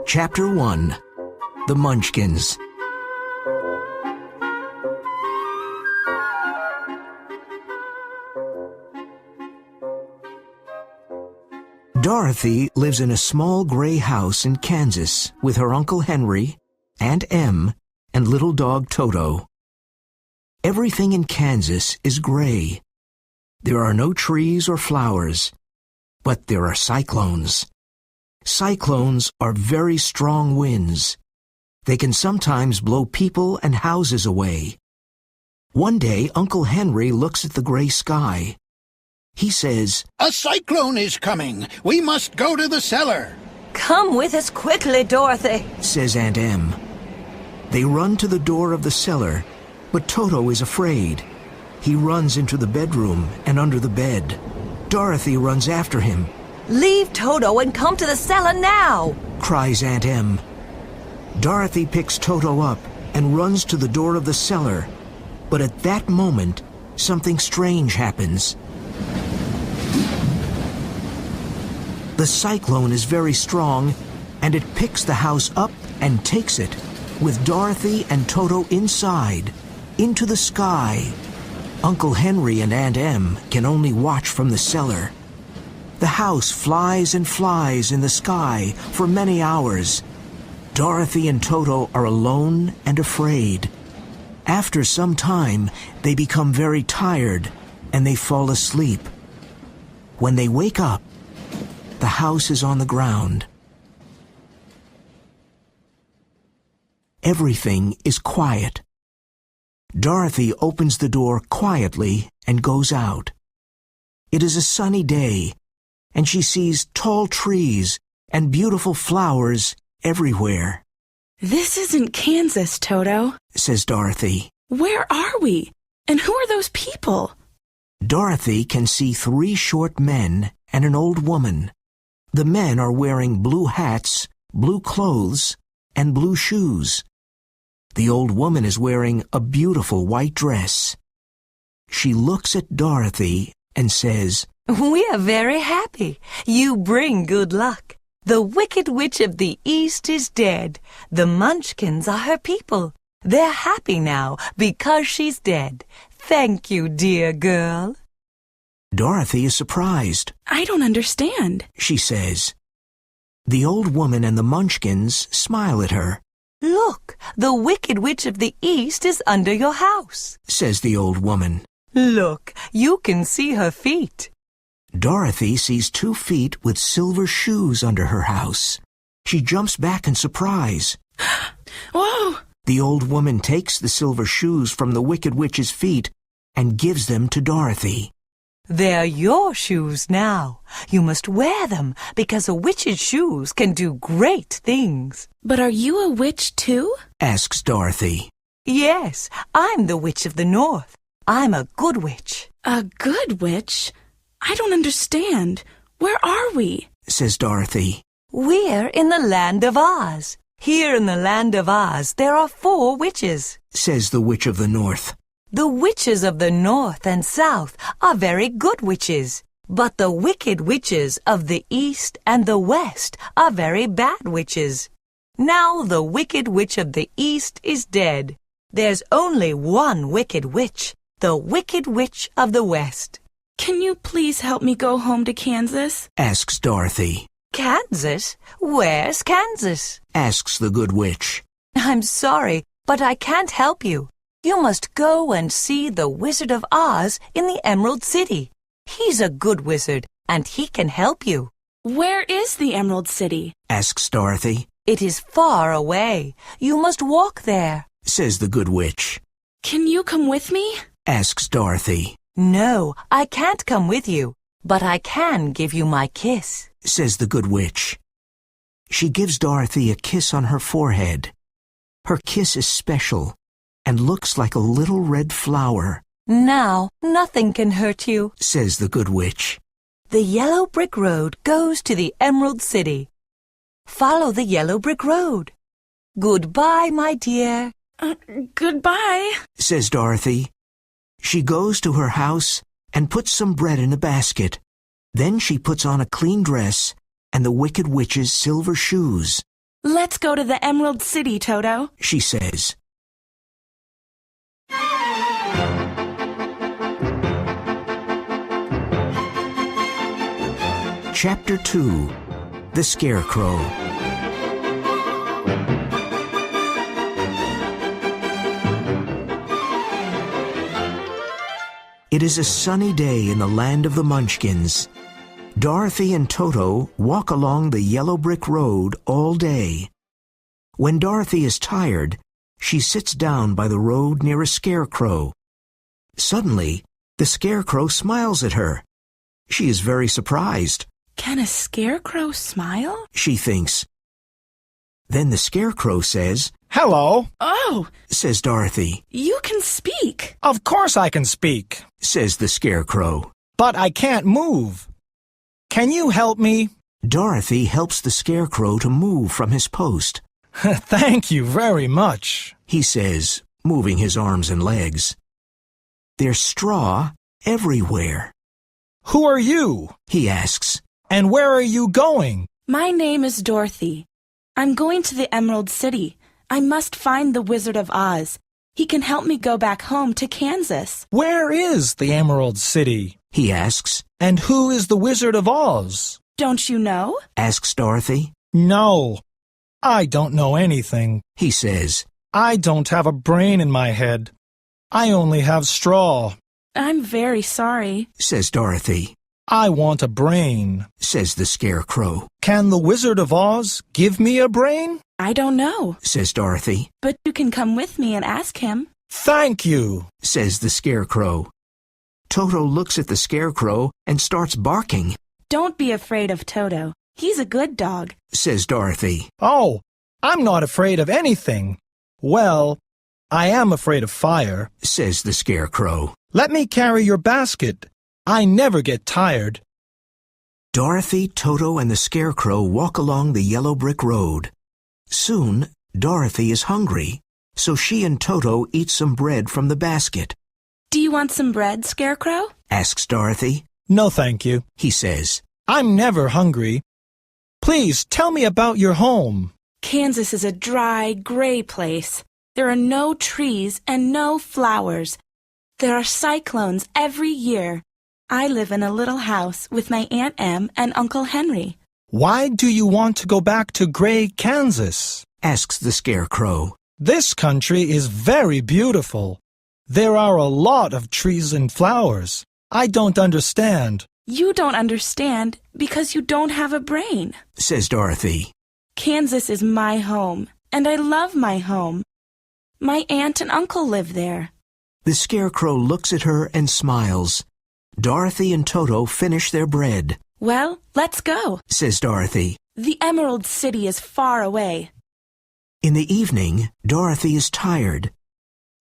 Chapter 1. The Munchkins. Dorothy lives in a small gray house in Kansas with her Uncle Henry, Aunt Em, and little dog Toto. Everything in Kansas is gray. There are no trees or flowers, but there are cyclones. Cyclones are very strong winds. They can sometimes blow people and houses away. One day, Uncle Henry looks at the gray sky. He says, "A cyclone is coming. We must go to the cellar." "Come with us quickly, Dorothy," says Aunt Em. They run to the door of the cellar, but Toto is afraid. He runs into the bedroom and under the bed. Dorothy runs after him. "Leave Toto and come to the cellar now," cries Aunt Em. Dorothy picks Toto up and runs to the door of the cellar, but at that moment, something strange happens. The cyclone is very strong, and it picks the house up and takes it, with Dorothy and Toto inside, into the sky. Uncle Henry and Aunt Em can only watch from the cellar. The house flies and flies in the sky for many hours. Dorothy and Toto are alone and afraid. After some time, they become very tired, and they fall asleep. When they wake up, the house is on the ground. Everything is quiet. Dorothy opens the door quietly and goes out. It is a sunny day, and she sees tall trees and beautiful flowers everywhere. "This isn't Kansas, Toto," says Dorothy. "Where are we? And who are those people?" Dorothy can see 3 short men and an old woman. The men are wearing blue hats, blue clothes, and blue shoes. The old woman is wearing a beautiful white dress. She looks at Dorothy and says, "We are very happy. You bring good luck. The Wicked Witch of the East is dead. The Munchkins are her people. They're happy now because she's dead. Thank you, dear girl." Dorothy is surprised. "I don't understand," she says. The old woman and the Munchkins smile at her. "Look, the Wicked Witch of the East is under your house," says the old woman. "Look, you can see her feet." Dorothy sees 2 feet with silver shoes under her house. She jumps back in surprise. "Whoa!" The old woman takes the silver shoes from the Wicked Witch's feet and gives them to Dorothy. "They're your shoes now. You must wear them because a witch's shoes can do great things." "But are you a witch too?" asks Dorothy. "Yes, I'm the Witch of the North. I'm a good witch." "A good witch? I don't understand. Where are we?" says Dorothy. "We're in the land of Oz. Here in the land of Oz, there are 4 witches," says the Witch of the North. "The witches of the North and South are very good witches, but the wicked witches of the East and the West are very bad witches. Now the Wicked Witch of the East is dead. There's only one wicked witch, the Wicked Witch of the West." "Can you please help me go home to Kansas?" asks Dorothy. "Kansas? Where's Kansas?" asks the good witch. "I'm sorry, but I can't help you. You must go and see the Wizard of Oz in the Emerald City. He's a good wizard, and he can help you." "Where is the Emerald City?" asks Dorothy. "It is far away. You must walk there," says the good witch. "Can you come with me?" asks Dorothy. "No, I can't come with you, but I can give you my kiss," says the good witch. She gives Dorothy a kiss on her forehead. Her kiss is special and looks like a little red flower. "Now nothing can hurt you," says the good witch. "The yellow brick road goes to the Emerald City. Follow the yellow brick road. Goodbye, my dear." Goodbye," says Dorothy. She goes to her house and puts some bread in a basket. Then she puts on a clean dress and the Wicked Witch's silver shoes. Let's go to the Emerald City, Toto, she says. Chapter 2. The Scarecrow. It is a sunny day in the land of the Munchkins. Dorothy and Toto walk along the yellow brick road all day. When Dorothy is tired, she sits down by the road near a scarecrow. Suddenly, the scarecrow smiles at her. She is very surprised. Can a scarecrow smile? She thinks. Then the scarecrow says, "Hello," Oh, says Dorothy. you can speak. "Of course I can speak, Says the scarecrow. but I can't move. Can you help me?" Dorothy helps the scarecrow to move from his post. "Thank you very much." He says, moving his arms and legs. There's straw everywhere. "Who are you? He asks. And where are you going?" My name is Dorothy. I'm going to the Emerald City. I must find the Wizard of Oz. He can help me go back home to Kansas. "Where is the Emerald City? He asks. And who is the Wizard of Oz?" Don't you know? Asks Dorothy. "No, I don't know anything. He says. I don't have a brain in my head. I only have straw." I'm very sorry. Says Dorothy. "I want a brain. Says the scarecrow. Can the Wizard of Oz give me a brain?" I don't know, Says Dorothy. but you can come with me and ask him. "Thank you." Says the scarecrow. Toto looks at the scarecrow and starts barking. Don't be afraid of Toto. He's a good dog. Says Dorothy. "Oh, I'm not afraid of anything. Well, I am afraid of fire. Says the scarecrow. Let me carry your basket. I never get tired." Dorothy, Toto, and the scarecrow walk along the yellow brick road. Soon, Dorothy is hungry, so she and Toto eat some bread from the basket. Do you want some bread, Scarecrow? Asks Dorothy. "No, thank you. He says. I'm never hungry. Please tell me about your home." Kansas is a dry, gray place. There are no trees and no flowers. There are cyclones every year. I live in a little house with my Aunt Em and Uncle Henry. "Why do you want to go back to Gray, Kansas?" Asks the scarecrow. "This country is very beautiful. There are a lot of trees and flowers. I don't understand." You don't understand because you don't have a brain. Says Dorothy. Kansas is my home, and I love my home. My aunt and uncle live there. The scarecrow looks at her and smiles. Dorothy and Toto finish their bread. Well, let's go. Says Dorothy. The Emerald City is far away. In the evening, Dorothy is tired.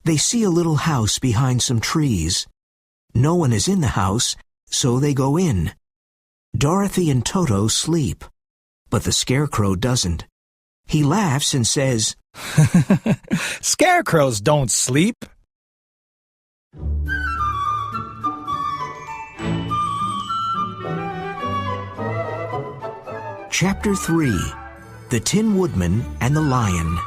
They see a little house behind some trees. No one is in the house, so they go in. Dorothy and Toto sleep, but the scarecrow doesn't. He laughs and says, "Scarecrows don't sleep." Chapter 3. The Tin Woodman and the Lion.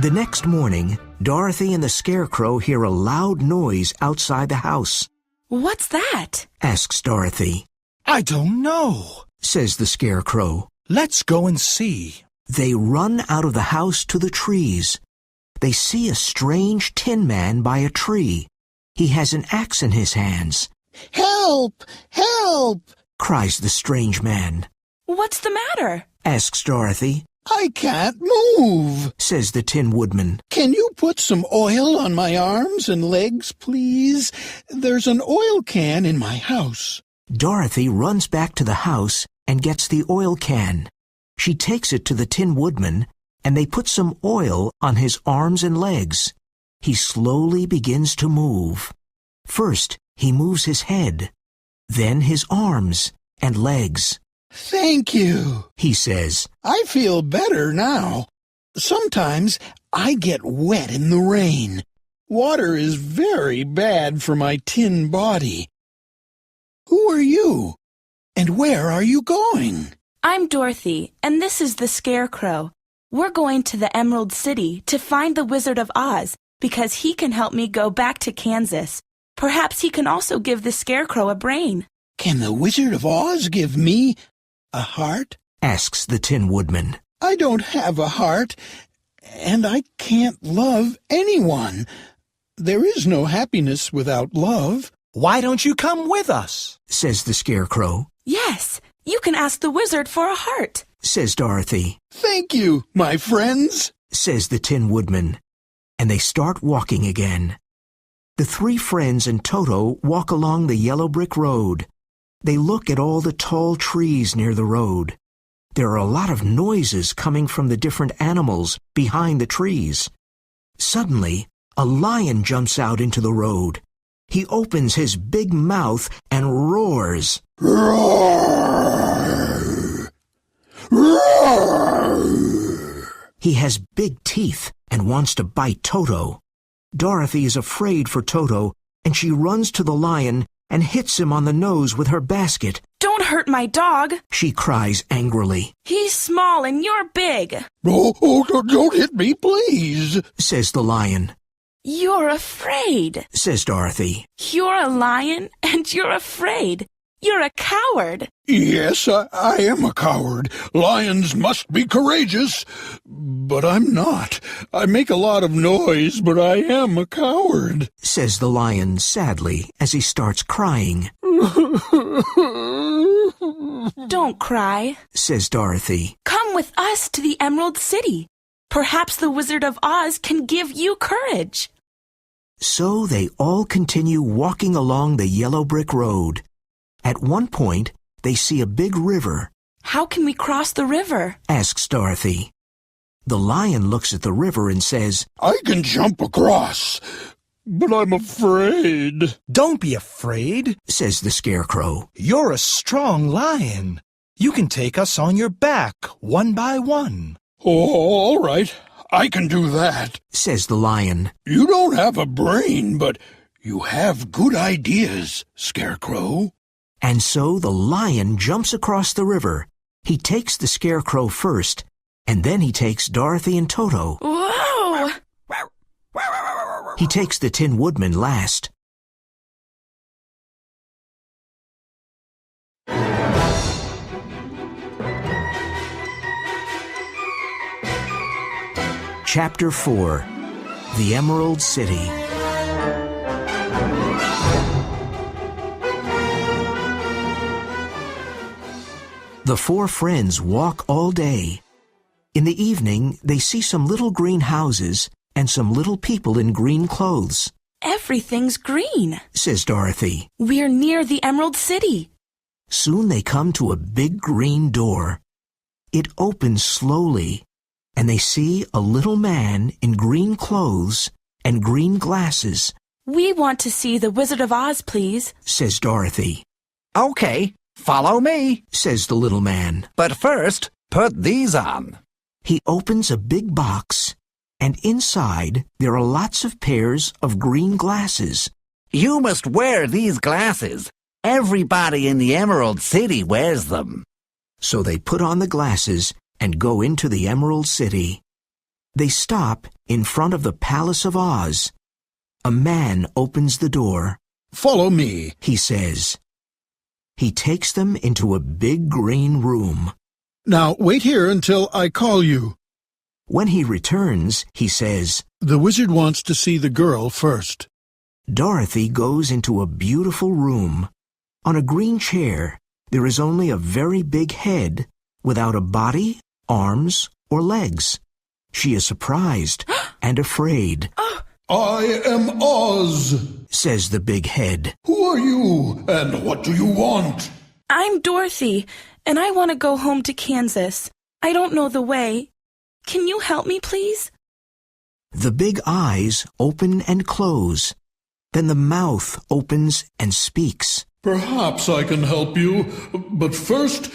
The next morning, Dorothy and the scarecrow hear a loud noise outside the house. What's that? Asks Dorothy. "I don't know," Says the scarecrow. "Let's go and see." They run out of the house to the trees. They see a strange tin man by a tree. He has an axe in his hands. Help! Help! Cries the strange man. What's the matter? Asks Dorothy. I can't move. Says the Tin Woodman. Can you put some oil on my arms and legs, please? There's an oil can in my house. Dorothy runs back to the house and gets the oil can. She takes it to the Tin Woodman, and they put some oil on his arms and legs. He slowly begins to move. First, he moves his head, then his arms and legs. Thank you, He says. I feel better now. Sometimes I get wet in the rain. Water is very bad for my tin body. Who are you? And where are you going? I'm Dorothy, and this is the Scarecrow. We're going to the Emerald City to find the Wizard of Oz because he can help me go back to Kansas. Perhaps he can also give the Scarecrow a brain. Can the Wizard of Oz give me a heart? Asks the Tin Woodman. I don't have a heart, and I can't love anyone. There is no happiness without love. Why don't you come with us? Says the Scarecrow. Yes, you can ask the wizard for a heart. Says Dorothy. Thank you, my friends. Says the Tin Woodman. And they start walking again. The three friends and Toto walk along the yellow brick road. They look at all the tall trees near the road. There are a lot of noises coming from the different animals behind the trees. Suddenly, a lion jumps out into the road. He opens his big mouth and roars. Roar! Roar! He has big teeth and wants to bite Toto. Dorothy is afraid for Toto, and she runs to the lion and hits him on the nose with her basket. Don't hurt my dog, She cries angrily. He's small and you're big. Oh, don't hit me, please. Says the lion. You're afraid. Says Dorothy. You're a lion and you're afraid. You're a coward. Yes, I am a coward. Lions must be courageous. But I'm not. I make a lot of noise, but I am a coward. Says the lion sadly as he starts crying. Don't cry. Says Dorothy. Come with us to the Emerald City. Perhaps the Wizard of Oz can give you courage. So they all continue walking along the yellow brick road. At one point, they see a big river. How can we cross the river? Asks Dorothy. The lion looks at the river and says, I can jump across, but I'm afraid. Don't be afraid. Says the Scarecrow. You're a strong lion. You can take us on your back, one by one. Oh, all right. I can do that. Says the lion. You don't have a brain, but you have good ideas, Scarecrow. And so the lion jumps across the river. He takes the Scarecrow first, and then he takes Dorothy and Toto. Whoa! He takes the Tin Woodman last. Chapter 4. The Emerald City. The four friends walk all day. In the evening, they see some little green houses and some little people in green clothes. Everything's green, Says Dorothy. We're near the Emerald City. Soon they come to a big green door. It opens slowly, and they see a little man in green clothes and green glasses. We want to see the Wizard of Oz, please. Says Dorothy. Okay, follow me. Says the little man. But first, put these on. He opens a big box, and inside there are lots of pairs of green glasses. You must wear these glasses. Everybody in the Emerald City wears them. So they put on the glasses and go into the Emerald City. They stop in front of the Palace of Oz. A man opens the door. Follow me, He says. He takes them into a big green room. Now wait here until I call you. When he returns, he says, The wizard wants to see the girl first. Dorothy goes into a beautiful room. On a green chair, there is only a very big head without a body, arms, or legs. She is surprised and afraid. I am Oz. Says the big head. Who are you, and what do you want? I'm Dorothy, and I want to go home to Kansas. I don't know the way. Can you help me, please? The big eyes open and close. Then the mouth opens and speaks. Perhaps I can help you, but first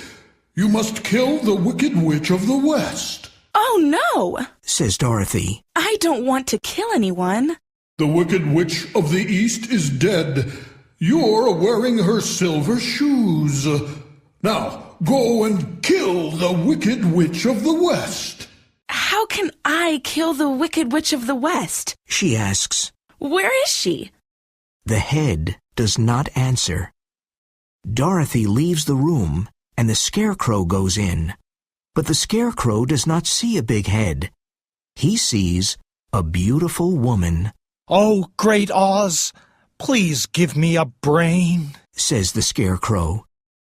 you must kill the Wicked Witch of the West. Oh, no! Says Dorothy. I don't want to kill anyone. The Wicked Witch of the East is dead. You're wearing her silver shoes. Now, go and kill the Wicked Witch of the West. How can I kill the Wicked Witch of the West? She asks. Where is she? The head does not answer. Dorothy leaves the room, and the Scarecrow goes in. But the Scarecrow does not see a big head. He sees a beautiful woman. Oh, Great Oz, please give me a brain, says the Scarecrow.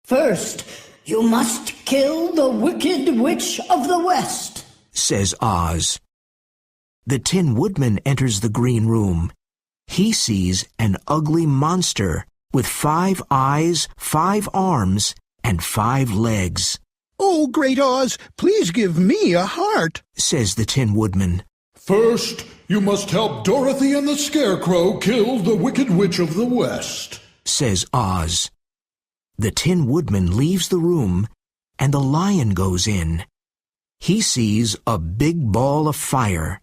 First, you must kill the Wicked Witch of the West, says Oz. The Tin Woodman enters the green room. He sees an ugly monster with 5 eyes, 5 arms, and 5 legs. Oh, Great Oz, please give me a heart, says the Tin Woodman. First, you must help Dorothy and the Scarecrow kill the Wicked Witch of the West, says Oz. The Tin Woodman leaves the room, and the Lion goes in. He sees a big ball of fire.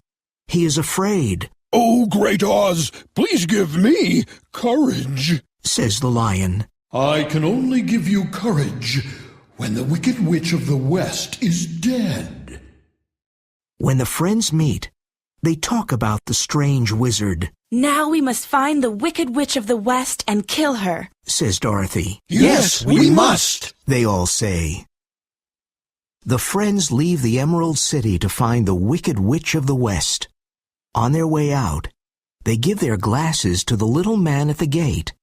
He is afraid. Oh, Great Oz, please give me courage, says the Lion. I can only give you courage when the Wicked Witch of the West is dead. When the friends meet, they talk about the strange wizard. Now we must find the Wicked Witch of the West and kill her, says Dorothy. Yes, we must, they all say. The friends leave the Emerald City to find the Wicked Witch of the West. On their way out, they give their glasses to the little man at the gate.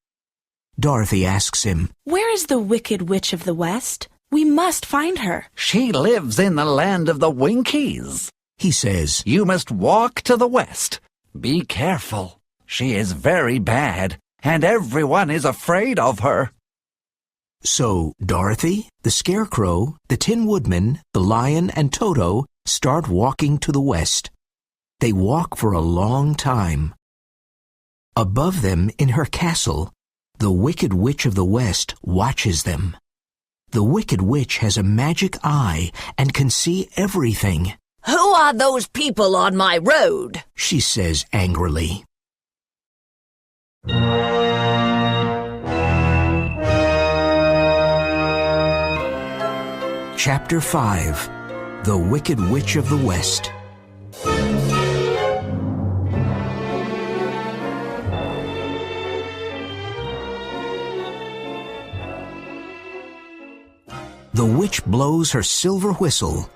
Dorothy asks him, Where is the Wicked Witch of the West? We must find her. She lives in the land of the Winkies. He says, You must walk to the west. Be careful. She is very bad, and everyone is afraid of her. So Dorothy, the Scarecrow, the Tin Woodman, the Lion, and Toto start walking to the west. They walk for a long time. Above them, in her castle, the Wicked Witch of the West watches them. The Wicked Witch has a magic eye and can see everything. Who are those people on my road? She says angrily. Chapter 5. The Wicked Witch of the West. The witch blows her silver whistle,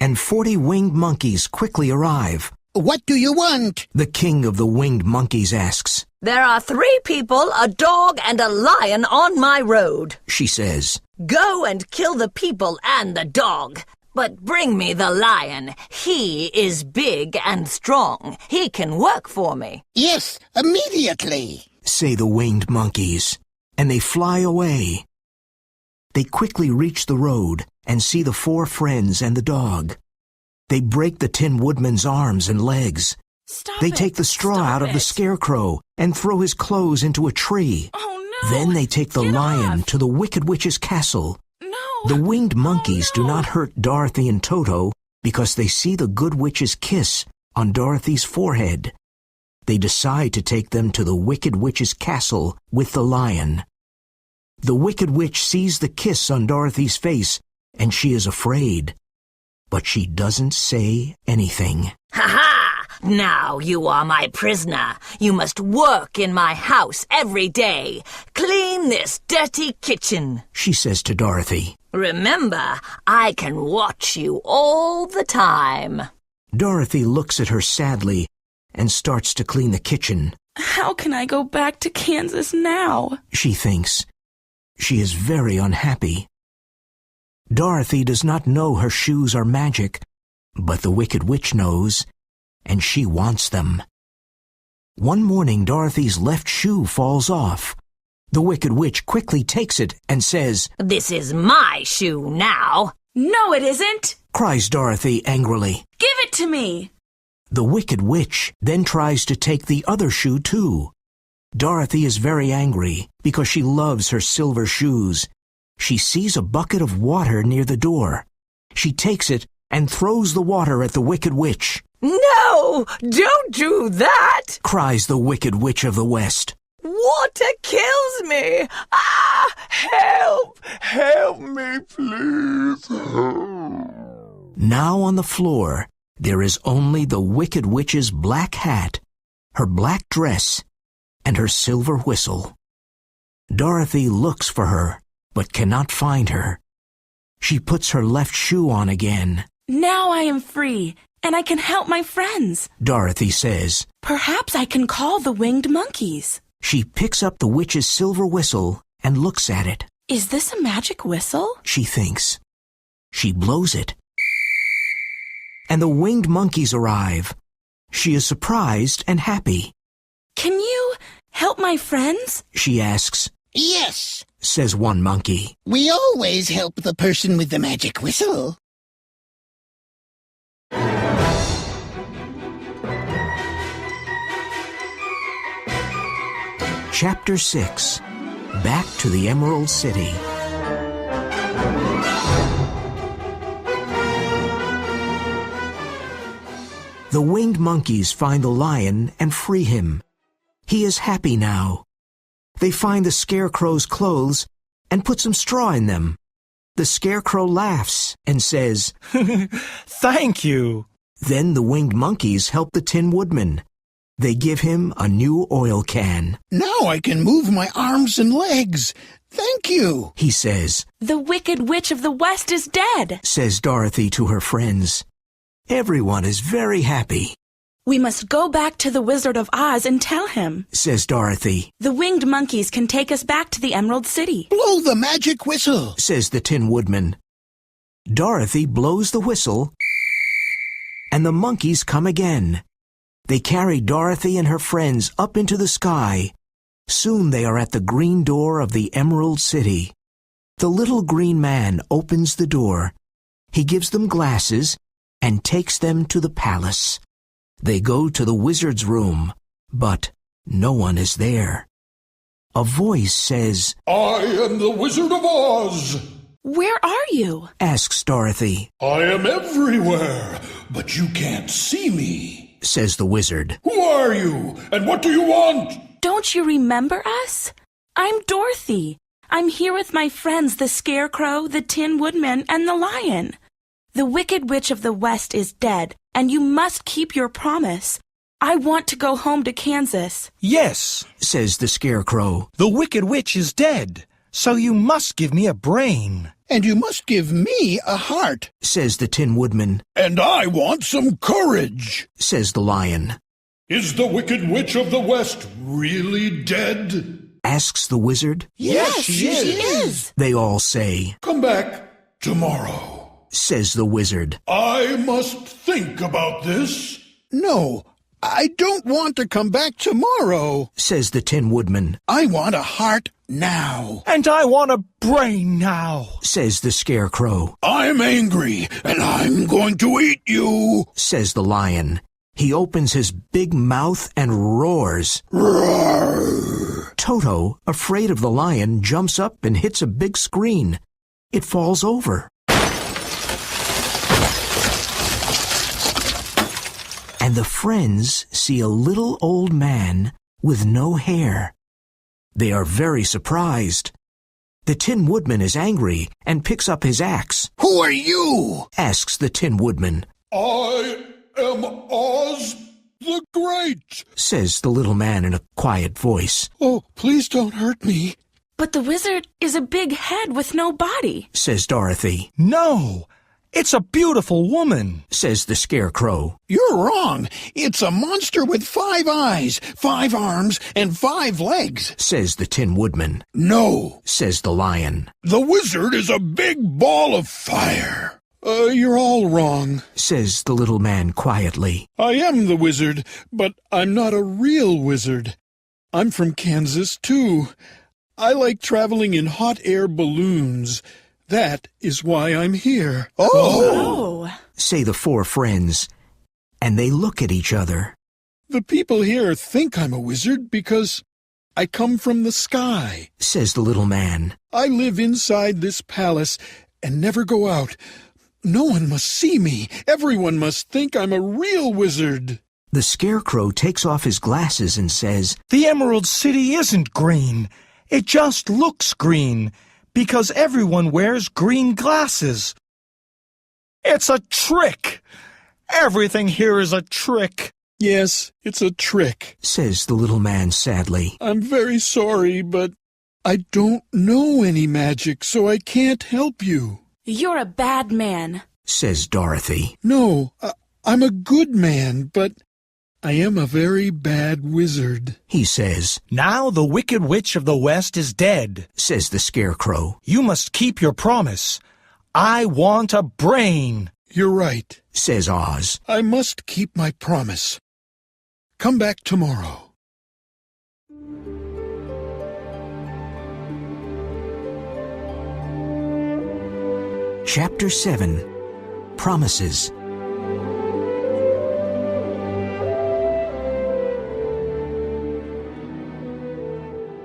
and 40 winged monkeys quickly arrive. What do you want? The king of the winged monkeys asks. There are 3 people, a dog, and a lion on my road, She says. Go and kill the people and the dog. But bring me the lion. He is big and strong. He can work for me. Yes, immediately. Say the winged monkeys, and they fly away. They quickly reach the road and see the 4 friends and the dog. They break the Tin Woodman's arms and legs. They take the straw out of the Scarecrow and throw his clothes into a tree. Oh, no. Then they take the lion to the Wicked Witch's castle. No. The winged monkeys do not hurt Dorothy and Toto because they see the good witch's kiss on Dorothy's forehead. They decide to take them to the Wicked Witch's castle with the lion. The Wicked Witch sees the kiss on Dorothy's face, and she is afraid. But she doesn't say anything. Ha-ha! Now you are my prisoner. You must work in my house every day. Clean this dirty kitchen, She says to Dorothy. Remember, I can watch you all the time. Dorothy looks at her sadly and starts to clean the kitchen. How can I go back to Kansas now? She thinks. She is very unhappy. Dorothy does not know her shoes are magic, but the Wicked Witch knows, and she wants them. One morning, Dorothy's left shoe falls off. The Wicked Witch quickly takes it and says, This is my shoe now. No, it isn't. Cries Dorothy angrily. Give it to me. The Wicked Witch then tries to take the other shoe too. Dorothy is very angry because she loves her silver shoes. She sees a bucket of water near the door. She takes it and throws the water at the Wicked Witch. No, don't do that, Cries the Wicked Witch of the West. Water kills me! Ah! Help! Help me, please! Now on the floor, there is only the Wicked Witch's black hat, her black dress, and her silver whistle. Dorothy looks for her, but cannot find her. She puts her left shoe on again. Now I am free, and I can help my friends. Dorothy says. Perhaps I can call the winged monkeys. She picks up the witch's silver whistle and looks at it. Is this a magic whistle? She thinks. She blows it. And the winged monkeys arrive. She is surprised and happy. Can you help my friends? She asks. Yes, Says one monkey. we always help the person with the magic whistle. Chapter 6. Back to the Emerald City. The winged monkeys find the lion and free him. He is happy now. They find the scarecrow's clothes and put some straw in them. The scarecrow laughs and says, Thank you. Then the winged monkeys help the Tin Woodman. They give him a new oil can. Now I can move my arms and legs. Thank you. He says, The Wicked Witch of the West is dead. says Dorothy to her friends. Everyone is very happy, We must go back to the Wizard of Oz and tell him. says Dorothy, The winged monkeys can take us back to the Emerald City. Blow the magic whistle. says the Tin Woodman. Dorothy blows the whistle, and the monkeys come again. They carry Dorothy and her friends up into the sky. Soon they are at the green door of the Emerald City. The little green man opens the door. He gives them glasses and takes them to the palace. They go to the wizard's room, but no one is there. A voice says, I am the Wizard of Oz. Where are you? asks Dorothy, I am everywhere, but you can't see me. says the wizard. Who are you, and what do you want? Don't you remember us? I'm Dorothy. I'm here with my friends, the Scarecrow, the Tin Woodman, and the Lion. The Wicked Witch of the West is dead, and you must keep your promise. I want to go home to Kansas. Yes, Says the Scarecrow. the Wicked Witch is dead, so you must give me a brain. And you must give me a heart. Says the Tin Woodman. And I want some courage. Says the Lion. Is the Wicked Witch of the West really dead? Asks the wizard. Yes, she is. They all say. Come back tomorrow. Says the wizard. I must think about this. No, I don't want to come back tomorrow. Says the Tin Woodman. I want a heart now. And I want a brain now. Says the Scarecrow. I'm angry, and I'm going to eat you. Says the Lion. He opens his big mouth and roars. Roar. Toto, afraid of the lion, jumps up and hits a big screen. It falls over. And the friends see a little old man with no hair. They are very surprised. The Tin Woodman is angry and picks up his axe. Who are you? Asks the Tin Woodman. I am Oz the Great. Says the little man in a quiet voice. Oh, please don't hurt me. But the wizard is a big head with no body. Says Dorothy. No, it's a beautiful woman. Says the Scarecrow. You're wrong. It's a monster with 5 eyes, 5 arms, and 5 legs. Says the Tin Woodman. No, Says the Lion. the wizard is a big ball of fire. You're all wrong. Says the little man quietly. I am the wizard, but I'm not a real wizard. I'm from Kansas, too. I like traveling in hot air balloons. That is why I'm here. Oh. Say the 4 friends. And they look at each other. The people here think I'm a wizard because I come from the sky. Says the little man. I live inside this palace and never go out. No one must see me. Everyone must think I'm a real wizard. The Scarecrow takes off his glasses and says, The Emerald City isn't green. It just looks green because everyone wears green glasses. It's a trick. Everything here is a trick. Yes, it's a trick, says the little man sadly. I'm very sorry, but I don't know any magic, so I can't help you, You're a bad man. says Dorothy. No, I'm a good man, but I am a very bad wizard, He says, Now the Wicked Witch of the West is dead. says the Scarecrow. You must keep your promise. I want a brain. You're right. Says Oz. I must keep my promise. Come back tomorrow. Chapter 7. Promises.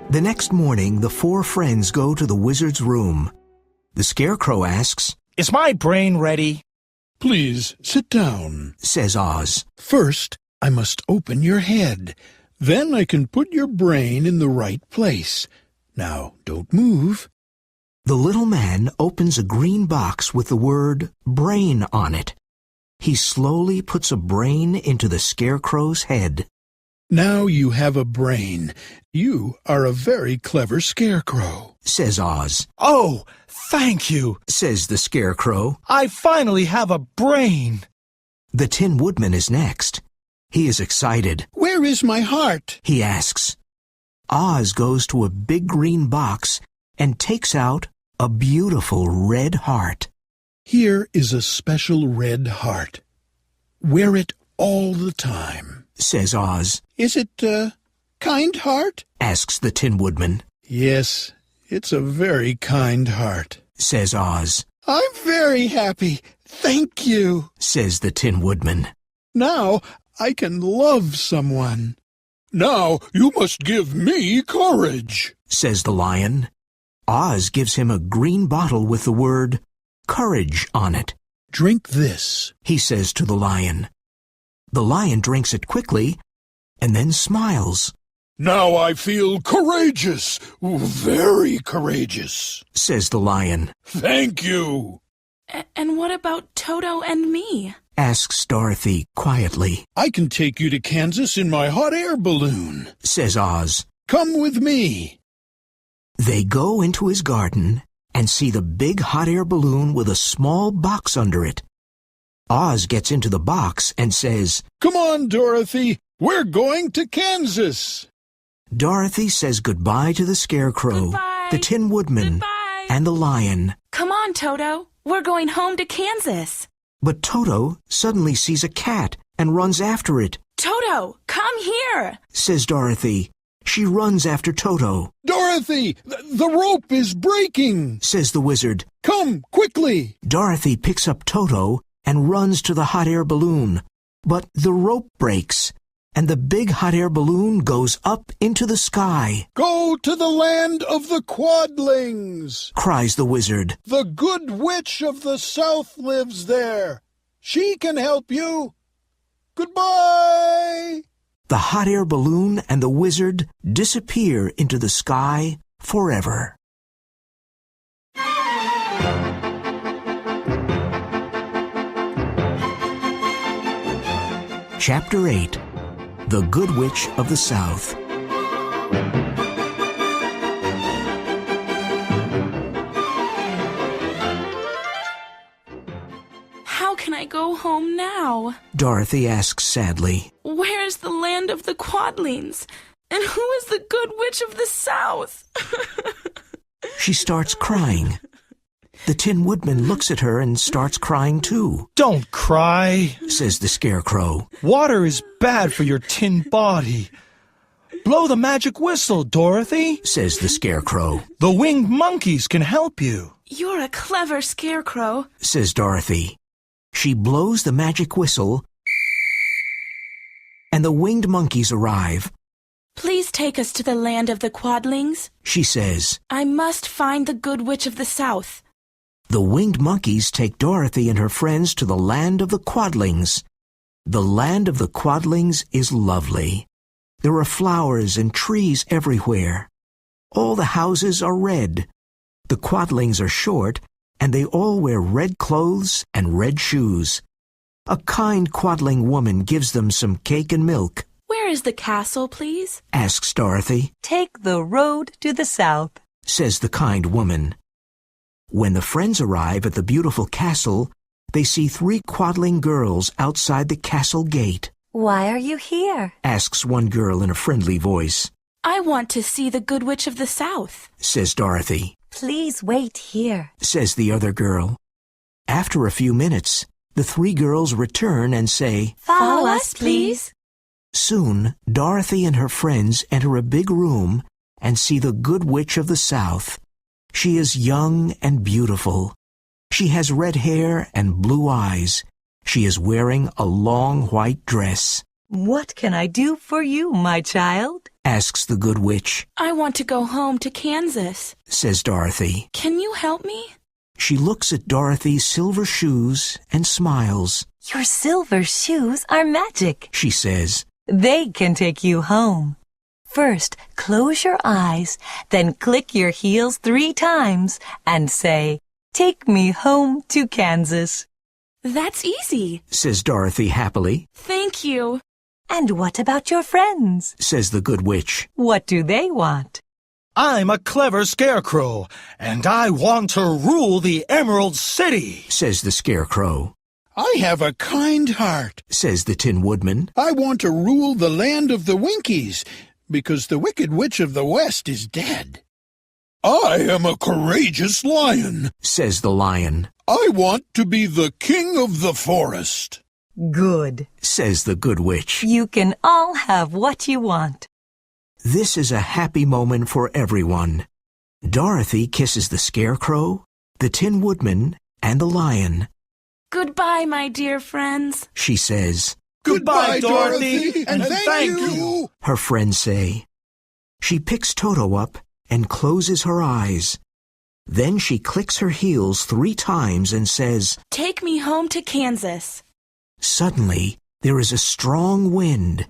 The next morning, the four friends go to the wizard's room. The Scarecrow asks, Is my brain ready? Please sit down. says Oz. First, I must open your head. Then I can put your brain in the right place. Now, don't move. The little man opens a green box with the word brain on it. He slowly puts a brain into the Scarecrow's head. Now you have a brain. You are a very clever Scarecrow, says Oz. Oh, thank you, says the Scarecrow. I finally have a brain. The Tin Woodman is next. He is excited. Where is my heart? He asks. Oz goes to a big green box and takes out a beautiful red heart. Here is a special red heart. Wear it all the time, says Oz. Is it a kind heart? Asks the Tin Woodman. Yes, it's a very kind heart, says Oz. I'm very happy. Thank you, says the Tin Woodman. Now I can love someone. Now you must give me courage, says the Lion. Oz gives him a green bottle with the word courage on it. Drink this, he says to the Lion. The Lion drinks it quickly and then smiles. Now I feel courageous, very courageous, says the Lion. Thank you. And what about Toto and me? Asks Dorothy quietly. I can take you to Kansas in my hot air balloon, says Oz. Come with me. They go into his garden and see the big hot air balloon with a small box under it. Oz gets into the box and says, Come on, Dorothy. We're going to Kansas. Dorothy says goodbye to the Scarecrow, Goodbye. the Tin Woodman, Goodbye. and the Lion. Come on, Toto. We're going home to Kansas. But Toto suddenly sees a cat and runs after it. Toto, come here. Says Dorothy. She runs after Toto. Dorothy, the rope is breaking, says the wizard. Come, quickly. Dorothy picks up Toto and runs to the hot air balloon. But the rope breaks, and the big hot air balloon goes up into the sky. Go to the land of the Quadlings, cries the wizard. The good witch of the south lives there. She can help you. Goodbye. The hot air balloon and the wizard disappear into the sky forever. Chapter 8. The Good Witch of the South. How can I go home now? Dorothy asks sadly. Where is the land of the Quadlings? And who is the good witch of the south? She starts crying. The Tin Woodman looks at her and starts crying too. Don't cry, says the Scarecrow. Water is bad for your tin body. Blow the magic whistle, Dorothy, says the Scarecrow. The winged monkeys can help you. You're a clever Scarecrow, says Dorothy. She blows the magic whistle, and the winged monkeys arrive. Please take us to the land of the Quadlings, she says. I must find the good witch of the south. The winged monkeys take Dorothy and her friends to the land of the Quadlings. The land of the Quadlings is lovely. There are flowers and trees everywhere. All the houses are red. The Quadlings are short, and they all wear red clothes and red shoes. A kind Quadling woman gives them some cake and milk. Where is the castle, please? Asks Dorothy. Take the road to the south, Says the kind woman. When the friends arrive at the beautiful castle, they see 3 Quadling girls outside the castle gate. Why are you here? Asks one girl in a friendly voice. I want to see the Good Witch of the South. Says Dorothy. Please wait here. Says the other girl. After a few minutes, the 3 girls return and say, Follow us, please. Soon, Dorothy and her friends enter a big room and see the Good Witch of the South. She is young and beautiful. She has red hair and blue eyes. She is wearing a long white dress. What can I do for you, my child? Asks the Good Witch. I want to go home to Kansas. Says Dorothy. Can you help me? She looks at Dorothy's silver shoes and smiles. Your silver shoes are magic. She says. They can take you home. First, close your eyes, then click your heels 3 times and say, Take me home to Kansas. That's easy. Says Dorothy happily. Thank you. And what about your friends? Says the Good Witch. What do they want? I'm a clever scarecrow, and I want to rule the Emerald City. Says the Scarecrow. I have a kind heart. Says the Tin Woodman. I want to rule the land of the Winkies, because the Wicked Witch of the West is dead. I am a courageous lion. Says the Lion. I want to be the king of the forest. Good. Says the Good Witch. You can all have what you want. This is a happy moment for everyone. Dorothy kisses the Scarecrow, the Tin Woodman, and the Lion. Goodbye, my dear friends. She says. Goodbye, Dorothy, and thank you. Her friends say. She picks Toto up and closes her eyes. Then she clicks her heels 3 times and says, Take me home to Kansas. Suddenly, there is a strong wind.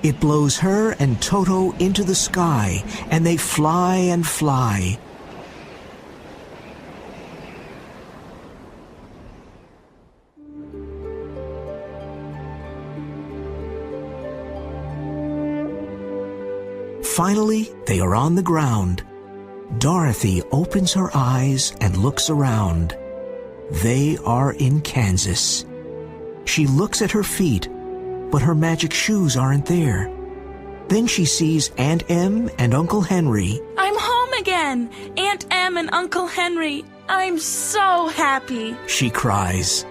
It blows her and Toto into the sky, and they fly and fly. Finally, they are on the ground. Dorothy opens her eyes and looks around. They are in Kansas. She looks at her feet, but her magic shoes aren't there. Then she sees Aunt Em and Uncle Henry. I'm home again. Aunt Em and Uncle Henry. I'm so happy. She cries.